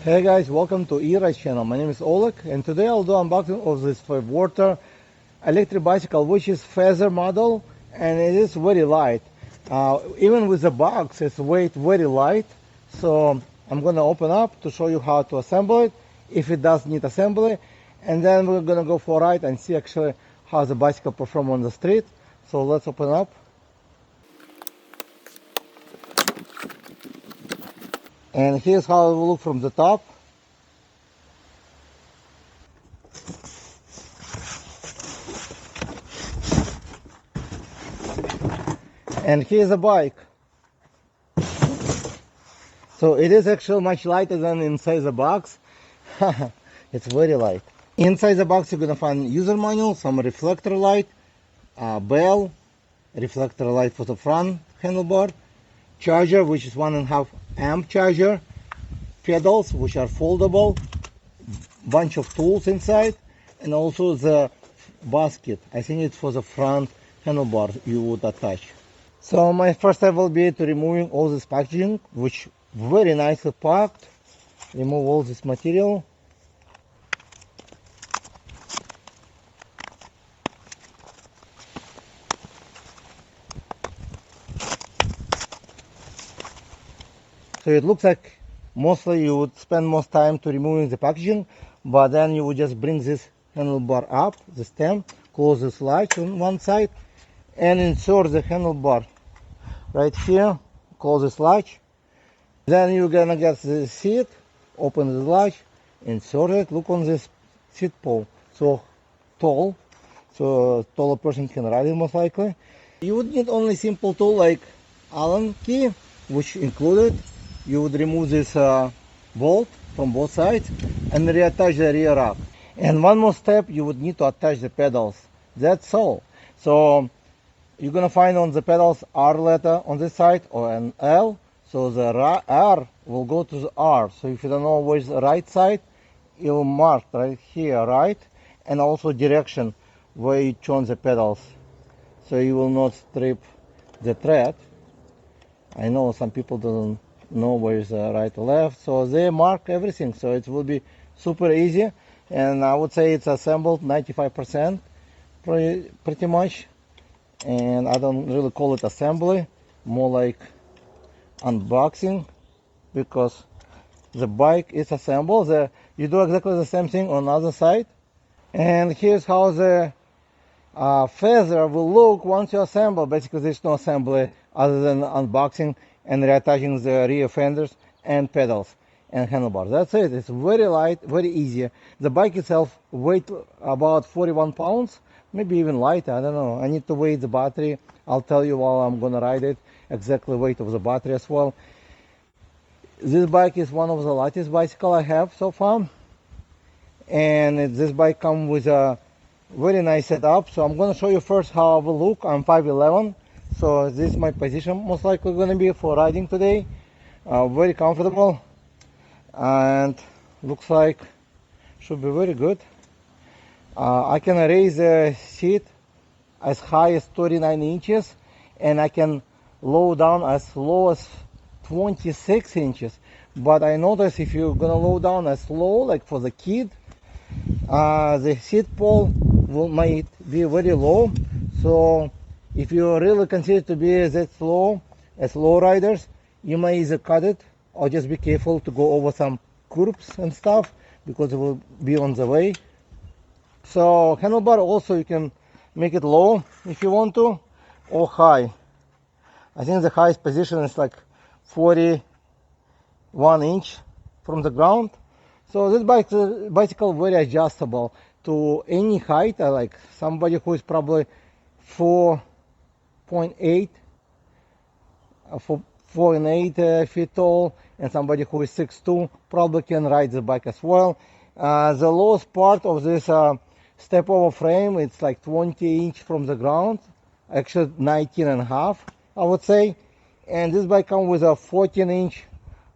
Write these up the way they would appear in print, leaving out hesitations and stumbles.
Hey guys, welcome to E-Ride channel. My name is Oleg, and today I'll do unboxing of this Favoto electric bicycle, which is feather model, and it is very light. Even with the box, it's weight very light. So I'm gonna open up to show you how to assemble it, if it does need assembly, and then we're gonna go for a ride and see actually how the bicycle perform on the street. So let's open up. And here's how it will look from the top. And here's the bike. So it is actually much lighter than inside the box. It's very light. Inside the box you're gonna find user manual, some reflector light, bell, reflector light for the front handlebar, charger, which is 1.5 amp charger, pedals, which are foldable, bunch of tools inside, and also the basket. I think it's for the front handlebar you would attach. So my first step will be to removing all this packaging, which very nicely packed. Remove all this material. So it looks like mostly you would spend most time to removing the packaging, but then you would just bring this handlebar up, the stem, close this latch on one side, and insert the handlebar right here, close this latch. Then you're gonna get the seat, open the latch, insert it. Look on this seat pole, so tall, so a taller person can ride it most likely. You would need only simple tool like Allen key, which included. You would remove this bolt from both sides and reattach the rear rack. And one more step, you would need to attach the pedals. That's all. So you're gonna find on the pedals R letter on this side or an L. So the R will go to the R. So if you don't know where's the right side, it will mark right here, right? And also direction where you turn the pedals. So you will not strip the thread. I know some people don't know where is the right or left. So they mark everything. So it will be super easy. And I would say it's assembled 95% pretty much. And I don't really call it assembly, more like unboxing, because the bike is assembled. You do exactly the same thing on the other side. And here's how the feather will look once you assemble. Basically there's no assembly other than unboxing and reattaching the rear fenders and pedals and handlebars. That's it. It's very light, very easy. The bike itself weighs about 41 pounds, maybe even lighter, I don't know. I need to weigh the battery. I'll tell you while I'm gonna ride it exactly weight of the battery as well. This bike is one of the lightest bicycle I have so far, and this bike comes with a very nice setup. So I'm gonna show you first how I will look. I'm 5'11", so this is my position most likely gonna be for riding today. Very comfortable, and looks like should be very good. I can raise the seat as high as 39 inches, and I can low down as low as 26 inches. But I notice if you're gonna low down as low, like for the kid, the seat pole might be very low. So if you really consider to be that slow as low riders, you may either cut it or just be careful to go over some curbs and stuff, because it will be on the way. So handlebar also you can make it low if you want to, or high. I think the highest position is like 41 inch from the ground. So this bicycle very adjustable to any height. Like somebody who is probably 4.8 feet tall, and somebody who is 6'2" probably can ride the bike as well. The lowest part of this step over frame, it's like 20 inch from the ground, actually 19.5 I would say. And this bike comes with a 14-inch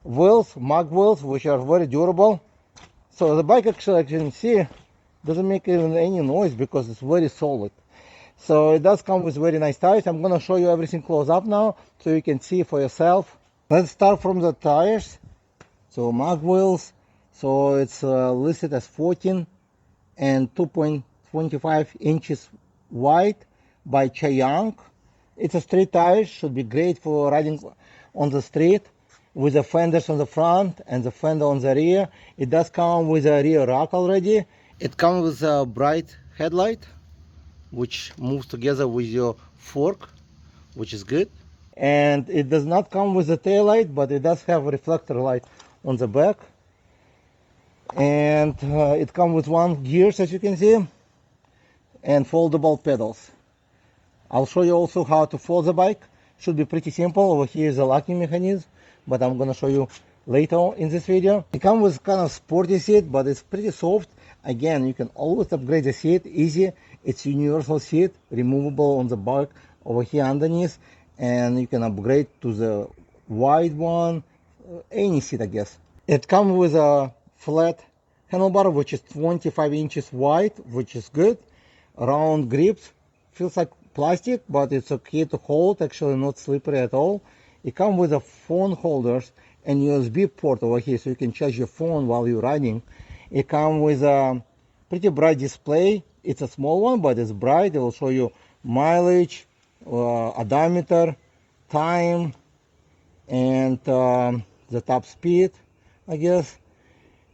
wheels, mag wheels, which are very durable. So the bike actually, as you can see, doesn't make even any noise because it's very solid. So it does come with very nice tires. I'm gonna show you everything close up now so you can see for yourself. Let's start from the tires. So mag wheels, So it's listed as 14 and 2.25 inches wide by Chayang. It's a street tire, should be great for riding on the street with the fenders on the front and the fender on the rear. It does come with a rear rack already. It comes with a bright headlight, which moves together with your fork, which is good. And it does not come with a tail light, but it does have a reflector light on the back. And it comes with one gears, as you can see, and foldable pedals. I'll show you also how to fold the bike. Should be pretty simple. Over here is a locking mechanism, but I'm gonna show you later in this video. It comes with kind of sporty seat, but it's pretty soft. Again, you can always upgrade the seat easy. It's universal seat, removable on the bike over here underneath, and you can upgrade to the wide one, any seat, I guess. It comes with a flat handlebar, which is 25 inches wide, which is good. Round grips, feels like plastic, but it's okay to hold, actually not slippery at all. It comes with a phone holders and USB port over here, so you can charge your phone while you're riding. It comes with a pretty bright display. It's a small one, but it's bright. It will show you mileage, odometer, time, and the top speed, I guess.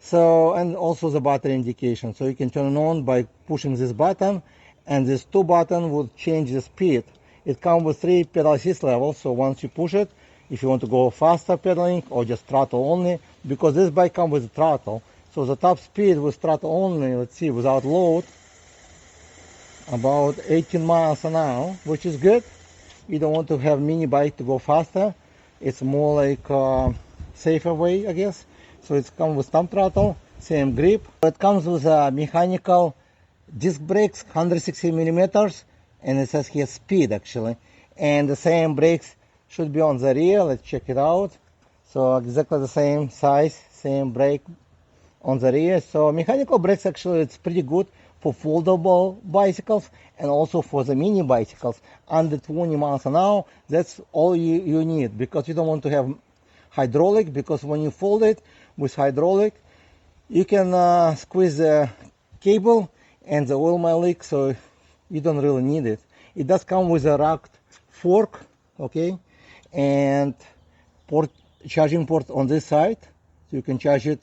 So, and also the battery indication. So you can turn it on by pushing this button, and this two button will change the speed. It comes with 3 pedal assist levels, so once you push it, if you want to go faster pedaling or just throttle only, because this bike comes with a throttle, so the top speed with throttle only, let's see, without load, about 18 miles an hour, which is good. You don't want to have mini bike to go faster. It's more like a safer way, I guess. So it comes with thumb throttle, same grip. It comes with a mechanical disc brakes, 160 millimeters, and it says here speed actually. And the same brakes should be on the rear. Let's check it out. So exactly the same size, same brake on the rear. So mechanical brakes actually, it's pretty good for foldable bicycles and also for the mini bicycles under 20 miles an hour. That's all you need, because you don't want to have hydraulic, because when you fold it with hydraulic, you can squeeze the cable and the oil might leak, so you don't really need it. It does come with a racked fork, okay, and charging port on this side, so you can charge it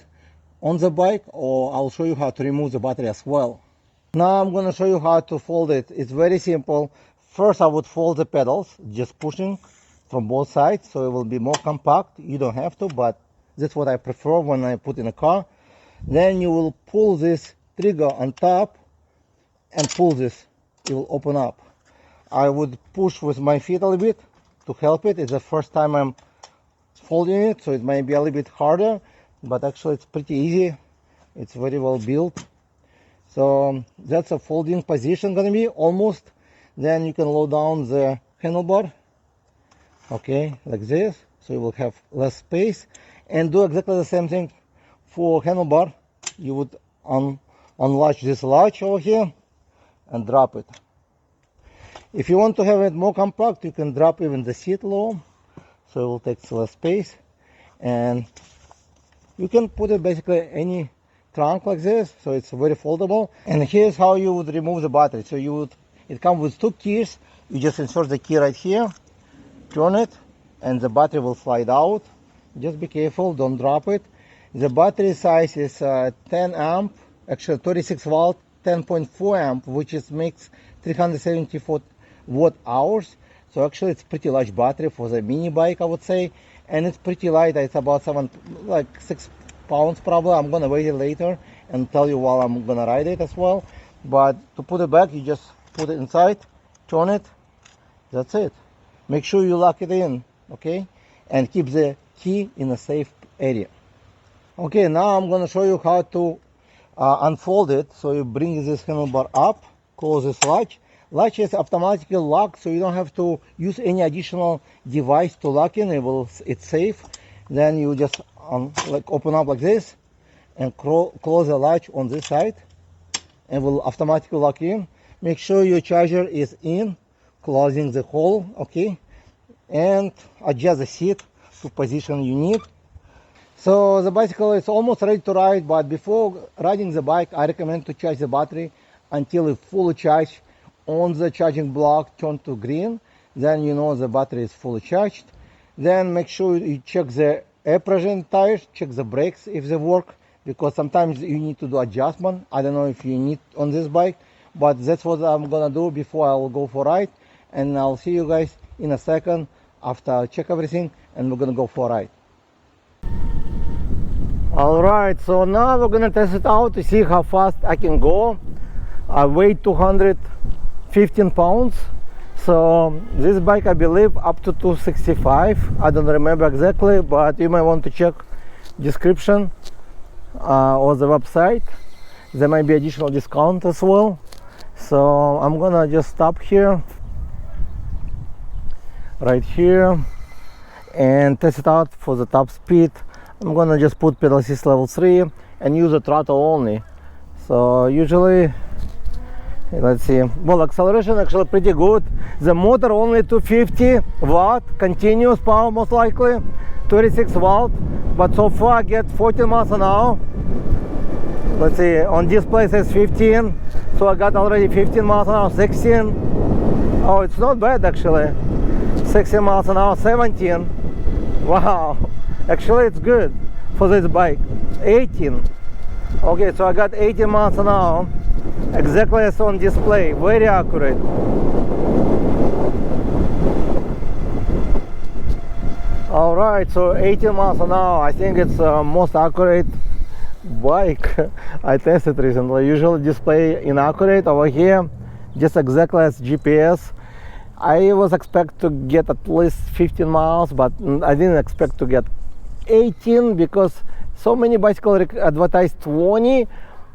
on the bike, or I'll show you how to remove the battery as well. Now I'm going to show you how to fold it. It's very simple. First I would fold the pedals, just pushing from both sides, so it will be more compact. You don't have to, but that's what I prefer when I put in a car. Then you will pull this trigger on top and pull this. It will open up. I would push with my feet a little bit to help it. It's the first time I'm folding it, so it might be a little bit harder, but actually it's pretty easy. It's very well built. So that's a folding position gonna be almost. Then you can lower down the handlebar, okay, like this, so you will have less space, and do exactly the same thing for handlebar. You would unlatch this latch over here and drop it. If you want to have it more compact, you can drop even the seat low, so it will take less space, and you can put it basically any trunk like this, so it's very foldable. And here's how you would remove the battery. So it comes with 2 keys. You just insert the key right here, turn it, and the battery will slide out. Just be careful, don't drop it. The battery size is 10 amp, actually 36 volt, 10.4 amp, which makes 374 watt hours. So actually it's pretty large battery for the mini bike, I would say, and it's pretty light. It's about 6 pounds probably. I'm gonna weigh it later and tell you while I'm gonna ride it as well. But to put it back, you just put it inside, turn it, that's it. Make sure you lock it in, okay, and keep the key in a safe area. Okay, now I'm gonna show you how to unfold it. So you bring this handlebar up, close this latch. Latch is automatically locked, so you don't have to use any additional device to lock in. It's safe. Then you just open up like this and close the latch on this side, and will automatically lock in. Make sure your charger is in, closing the hole, okay, and adjust the seat to position you need. So the bicycle is almost ready to ride, but before riding the bike, I recommend to charge the battery until it's fully charged. On the charging block, turn to green, then you know the battery is fully charged. Then make sure you check the air pressure in tires, check the brakes if they work, because sometimes you need to do adjustment. I don't know if you need on this bike, but that's what I'm gonna do before I'll go for a ride. And I'll see you guys in a second after I check everything and we're gonna go for a ride. Alright, so now we're gonna test it out to see how fast I can go. I weigh 215 pounds. So this bike I believe up to 265. I don't remember exactly, but you might want to check description or the website. There might be additional discount as well. So I'm gonna just stop here, right here, and test it out for the top speed. I'm gonna just put pedal assist level 3 and use the throttle only. So usually, let's see, well, acceleration actually pretty good. The motor only 250 watt continuous power, most likely 26 volt, but so far I get 14 miles an hour. Let's see, on display says 15, so I got already 15 miles an hour, 16. Oh, it's not bad actually. 16 miles an hour, 17. Wow, actually it's good for this bike. 18. Okay, so I got 18 miles an hour, exactly as on display, very accurate. Alright, so 18 miles an hour, I think it's most accurate bike I tested recently. Usually display inaccurate. Over here just exactly as GPS. I was expect to get at least 15 miles, but I didn't expect to get 18 because so many bicycles advertise 20.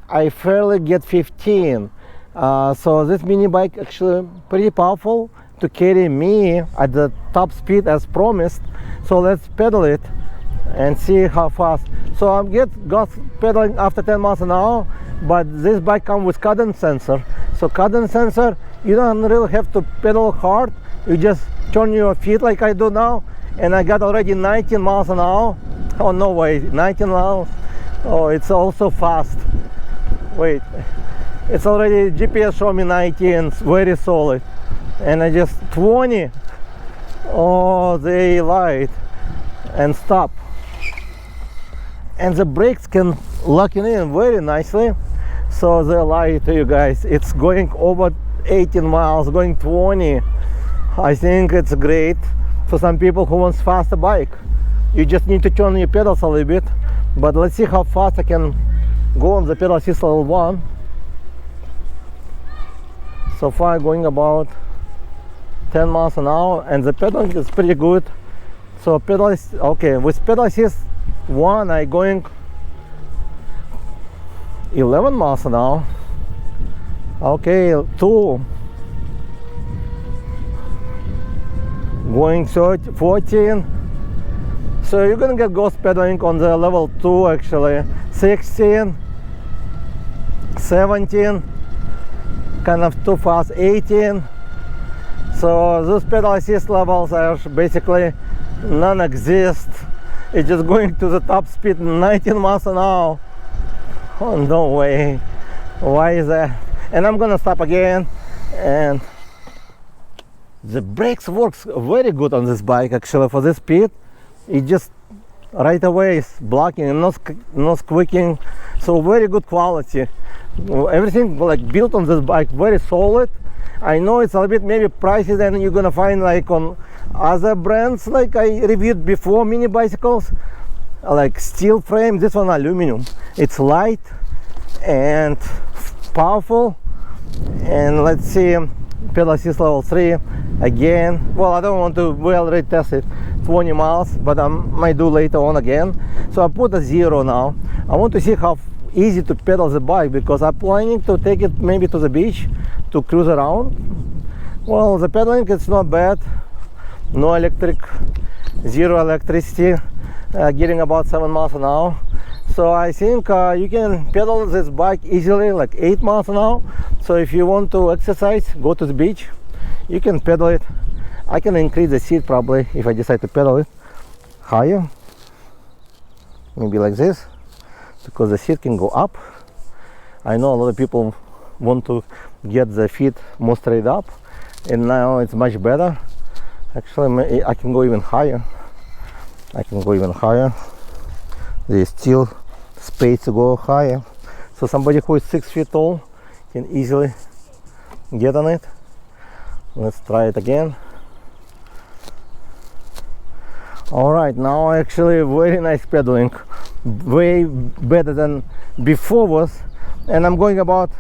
I fairly get 15. So this mini bike actually pretty powerful to carry me at the top speed as promised. So let's pedal it and see how fast. So I'm got pedaling after 10 miles an hour, but this bike comes with cadence sensor. So cadence sensor, you don't really have to pedal hard. You just turn your feet like I do now, and I got already 19 miles an hour. Oh no way, 19 miles. Oh, it's also fast. Wait, it's already GPS show me 19, it's very solid. And I just 20. Oh, they lied and stop. And the brakes can lock it in very nicely. So they lie to you guys. It's going over 18 miles, going 20. I think it's great for some people who wants faster bike. You just need to turn your pedals a little bit. But let's see how fast I can go on the pedal assist level 1. So far going about 10 miles an hour, and the pedaling is pretty good. So pedal assist, okay, with pedal assist 1 I going 11 miles an hour. Okay, 2 going 14. So you're gonna get ghost pedaling on the level 2 actually. 16, 17, kind of too fast. 18. So those pedal assist levels are basically non-exist. It's just going to the top speed 19 miles an hour. Oh no way. Why is that? And I'm gonna stop again. And the brakes works very good on this bike actually for this speed. It just right away is blocking and no squeaking. So very good quality. Everything like built on this bike, very solid. I know it's a little bit maybe pricey than you're gonna find like on other brands like I reviewed before, mini bicycles, like steel frame. This one aluminum. It's light and powerful. And let's see, pedal assist level 3 again. Well, I don't want to, we already tested 20 miles, but I might do later on again. So I put a 0 now. I want to see how easy to pedal the bike, because I'm planning to take it maybe to the beach to cruise around. Well, the pedaling it's not bad. No electric, 0 electricity, getting about 7 miles an hour. So I think you can pedal this bike easily, like 8 miles an hour. So if you want to exercise, go to the beach, you can pedal it. I can increase the seat probably if I decide to pedal it higher. maybe like this, because the seat can go up. I know a lot of people want to get the feet more straight up, and now it's much better. Actually, I can go even higher. There's still space to go higher. So somebody who is 6 feet tall can easily get on it. Let's try it again. All right, now actually very nice pedaling, way better than before was, and I'm going about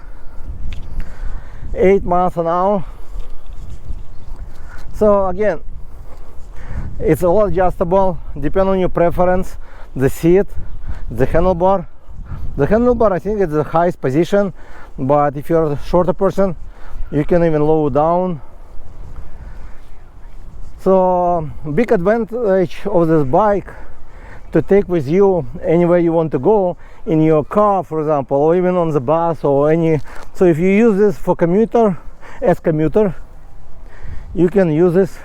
8 miles an hour. So again, it's all adjustable, depending on your preference. The seat, the handlebar. The handlebar, I think it's the highest position, but if you're a shorter person, you can even lower down. So big advantage of this bike to take with you anywhere you want to go, in your car, for example, or even on the bus or any. So if you use this for commuter, you can use this,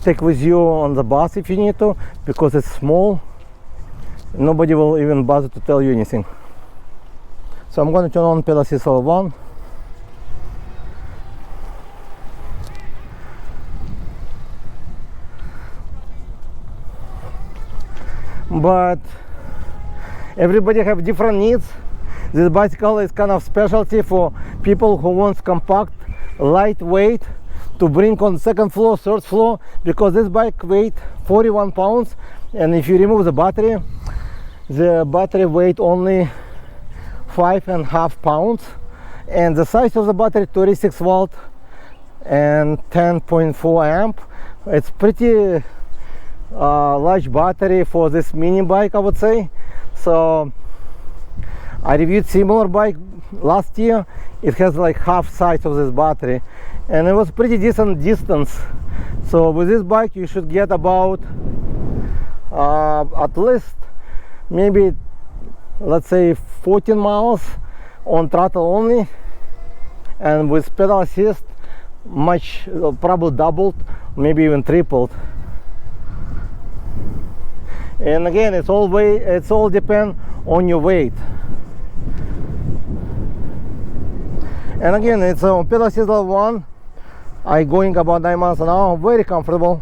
take with you on the bus if you need to, because it's small. Nobody will even bother to tell you anything. So I'm going to turn on pedal assist level 1. But everybody have different needs. This bicycle is kind of specialty for people who want compact, lightweight, to bring on second floor, third floor, because this bike weight 41 pounds, and if you remove the battery weight only 5.5 pounds, and the size of the battery 36 volt and 10.4 amp. It's pretty large battery for this mini bike, I would say. So I reviewed similar bike last year. It has like half size of this battery, and it was pretty decent distance. So with this bike you should get about at least maybe, let's say, 14 miles on throttle only, and with pedal assist much, probably doubled, maybe even tripled. And again, it's all depend on your weight. And again, it's on pedal assist level 1. I going about 9 miles an hour, very comfortable.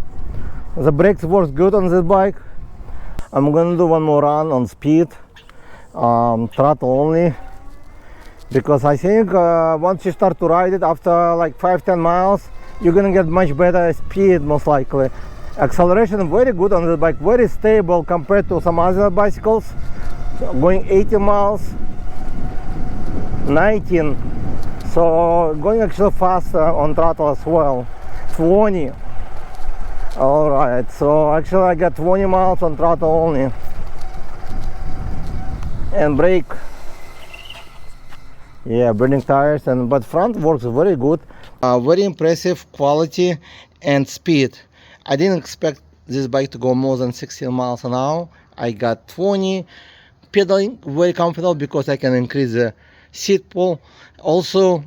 The brakes work good on this bike. I'm gonna do one more run on speed, throttle only, because I think once you start to ride it after like 5-10 miles, you're gonna get much better speed, most likely. Acceleration very good on this bike, very stable compared to some other bicycles. So going 80 miles, 19, so going actually faster on throttle as well, 20. All right, so actually I got 20 miles on throttle only. And brake, yeah, burning tires, but front works very good. Very impressive quality and speed. I didn't expect this bike to go more than 16 miles an hour. I got 20. Pedaling very comfortable because I can increase the seat pull. Also,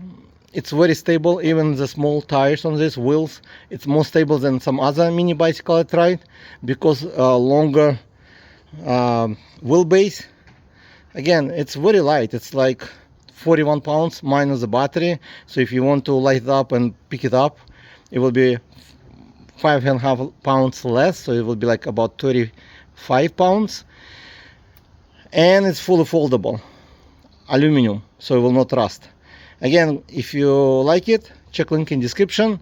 it's very stable. Even the small tires on these wheels, it's more stable than some other mini bicycle I tried, because longer wheelbase. Again, it's very light. It's like 41 pounds minus the battery. So if you want to light it up and pick it up, it will be 5.5 pounds less. So it will be like about 35 pounds. And it's fully foldable, aluminum, so it will not rust. Again, if you like it, check link in description.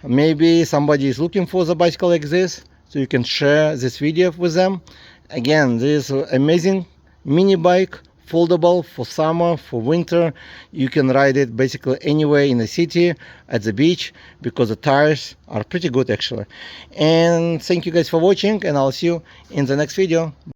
Maybe somebody is looking for the bicycle like this, so you can share this video with them. Again, this is amazing mini bike, foldable for summer, for winter. You can ride it basically anywhere in the city, at the beach, because the tires are pretty good actually. And thank you guys for watching, and I'll see you in the next video.